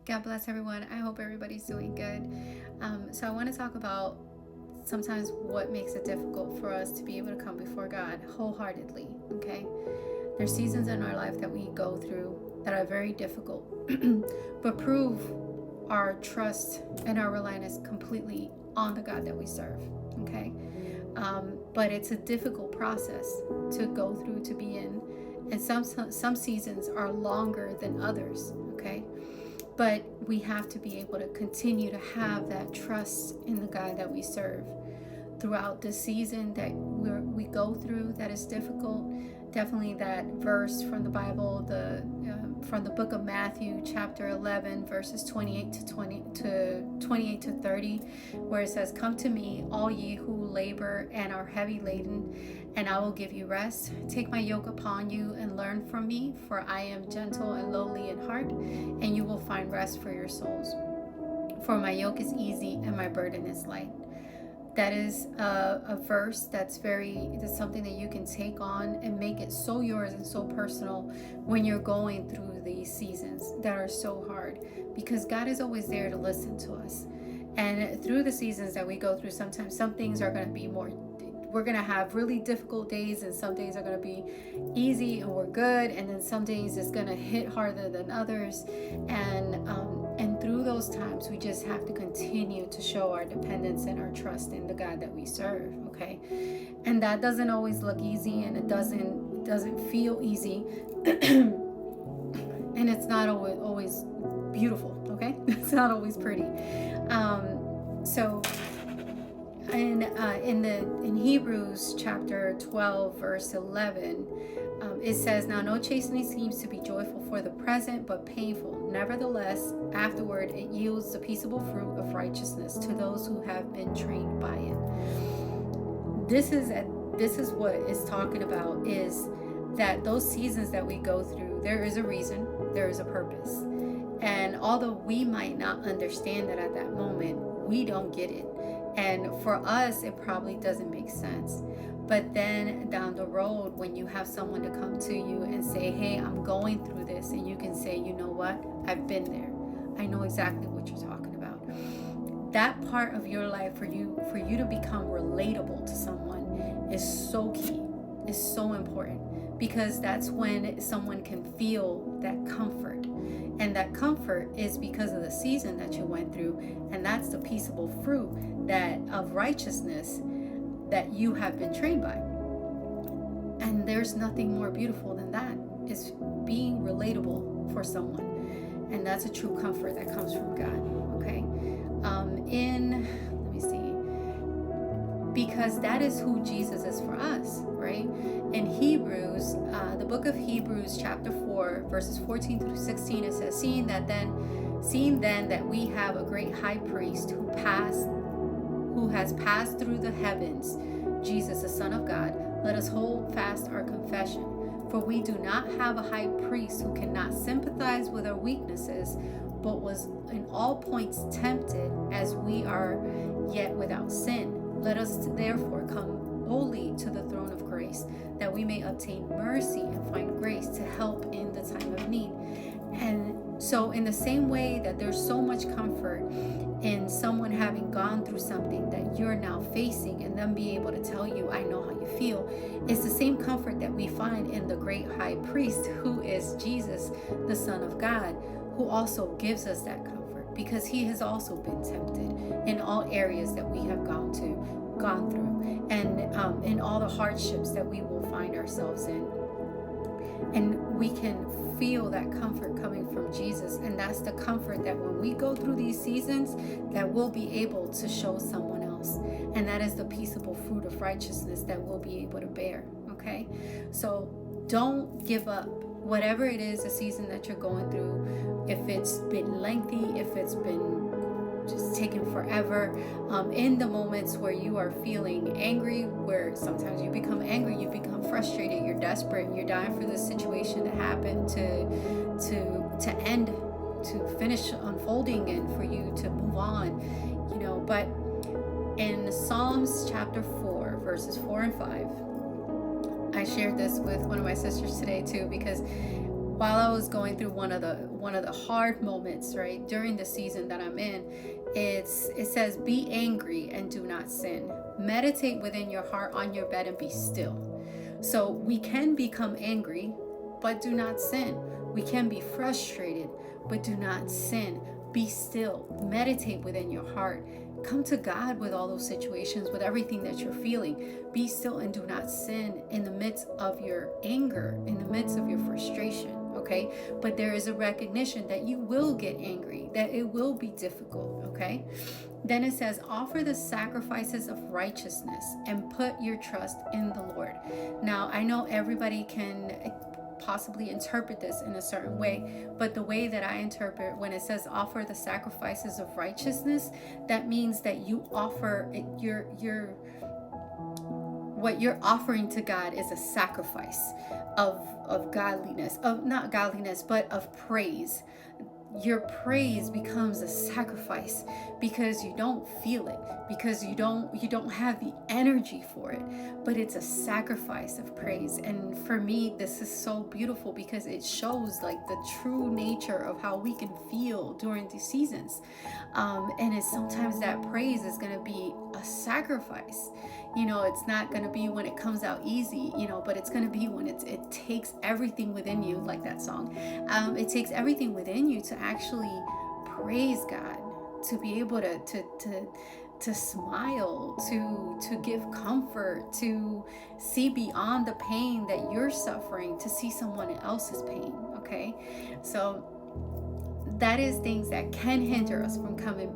God bless everyone. I hope everybody's doing good. So I want to talk about sometimes what makes it difficult for us to be able to come before God wholeheartedly. Okay, there's seasons in our life that we go through that are very difficult, but prove our trust and our reliance completely on the God that we serve. Okay, but it's a difficult process to go through, to be in, and some seasons are longer than others. Okay, but we have to be able to continue to have that trust in the God that we serve throughout the season that we go through that is difficult. Definitely that verse from the Bible, from the book of Matthew, chapter 11, verses 28 to 30, where it says, "Come to me, all ye who labor and are heavy laden, and I will give you rest. Take my yoke upon you and learn from me, for I am gentle and lowly in heart, and you will find rest for your souls. For my yoke is easy and my burden is light." That is a verse that's something that you can take on and make it so yours and so personal when you're going through these seasons that are so hard, because God is always there to listen to us. And through the seasons that we go through, sometimes some things are going to be we're going to have really difficult days, and some days are going to be easy and we're good, and then some days it's going to hit harder than others. And through those times, we just have to continue to show our dependence and our trust in the God that we serve. Okay, and that doesn't always look easy, and it doesn't feel easy, and it's not always beautiful. Okay, it's not always pretty. So in Hebrews chapter 12 verse 11, it says, "Now no chastening seems to be joyful for the present, but painful. Nevertheless, afterward it yields the peaceable fruit of righteousness to those who have been trained by it." This is what it's talking about, is that those seasons that we go through, there is a reason, there is a purpose. And although we might not understand that at that moment, we don't get it. And for us, it probably doesn't make sense. But then down the road, when you have someone to come to you and say, "Hey, I'm going through this," and you can say, "You know what? I've been there. I know exactly what you're talking about." That part of your life, for you to become relatable to someone, is so key, is so important, because that's when someone can feel that comfort. And that comfort is because of the season that you went through, and that's the peaceable fruit of righteousness that you have been trained by. And there's nothing more beautiful than that, is being relatable for someone. And that's a true comfort that comes from God. Okay, let me see, because that is who Jesus is for us, right? In Hebrews, the book of Hebrews chapter 4 verses 14 through 16, it says, seeing then that we have a great high priest who has passed through the heavens, Jesus the Son of God, let us hold fast our confession. For we do not have a high priest who cannot sympathize with our weaknesses, but was in all points tempted as we are, yet without sin. Let us therefore come boldly to the throne of grace, that we may obtain mercy and find grace to help in the time of need. And so in the same way that there's so much comfort in someone having gone through something that you're now facing, and them being able to tell you, "I know how you feel," it's the same comfort that we find in the great high priest, who is Jesus, the Son of God, who also gives us that comfort, because he has also been tempted in all areas that we have gone through, and in all the hardships that we will find ourselves in. And we can feel that comfort coming from Jesus. And that's the comfort that when we go through these seasons, that we'll be able to show someone else. And that is the peaceable fruit of righteousness that we'll be able to bear. Okay? So don't give up. Whatever it is, the season that you're going through, if it's been lengthy, if it's been just taking forever, in the moments where you are feeling angry, where sometimes you become angry, you become frustrated, you're desperate, and you're dying for this situation to happen, to end, to finish unfolding, and for you to move on, but in Psalms chapter 4 verses 4 and 5, I shared this with one of my sisters today too, because while I was going through one of the hard moments, right, during the season that I'm in, it says, be angry and do not sin. Meditate within your heart on your bed and be still. So we can become angry, but do not sin. We can be frustrated, but do not sin. Be still. Meditate within your heart. Come to God with all those situations, with everything that you're feeling. Be still and do not sin in the midst of your anger, in the midst of your frustration, okay? But there is a recognition that you will get angry, that it will be difficult, okay? Then it says, offer the sacrifices of righteousness and put your trust in the Lord. Now, I know everybody can possibly interpret this in a certain way, but the way that I interpret when it says offer the sacrifices of righteousness, that means that you offer what you're offering to God is a sacrifice of godliness, of not godliness, but of praise. Your praise becomes a sacrifice because you don't feel it, because you don't have the energy for it, but it's a sacrifice of praise. And for me, this is so beautiful because it shows like the true nature of how we can feel during these seasons. And it's sometimes that praise is going to be a sacrifice. It's not going to be when it comes out easy, but it's going to be when it takes everything within you, like that song. It takes everything within you to actually praise God, to be able to smile, to give comfort, to see beyond the pain that you're suffering, to see someone else's pain, okay? So that is things that can hinder us from coming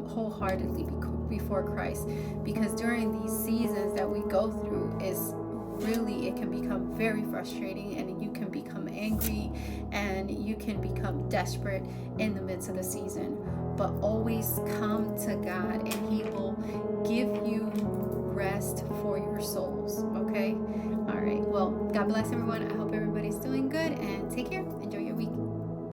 wholeheartedly before Christ, because during these seasons that we go through it can become very frustrating, and you can become angry, and you can become desperate in the midst of the season. But always come to God, and He will give you rest for your souls, okay? All right, well, God bless everyone. I hope everybody's doing good, and take care. Enjoy your week.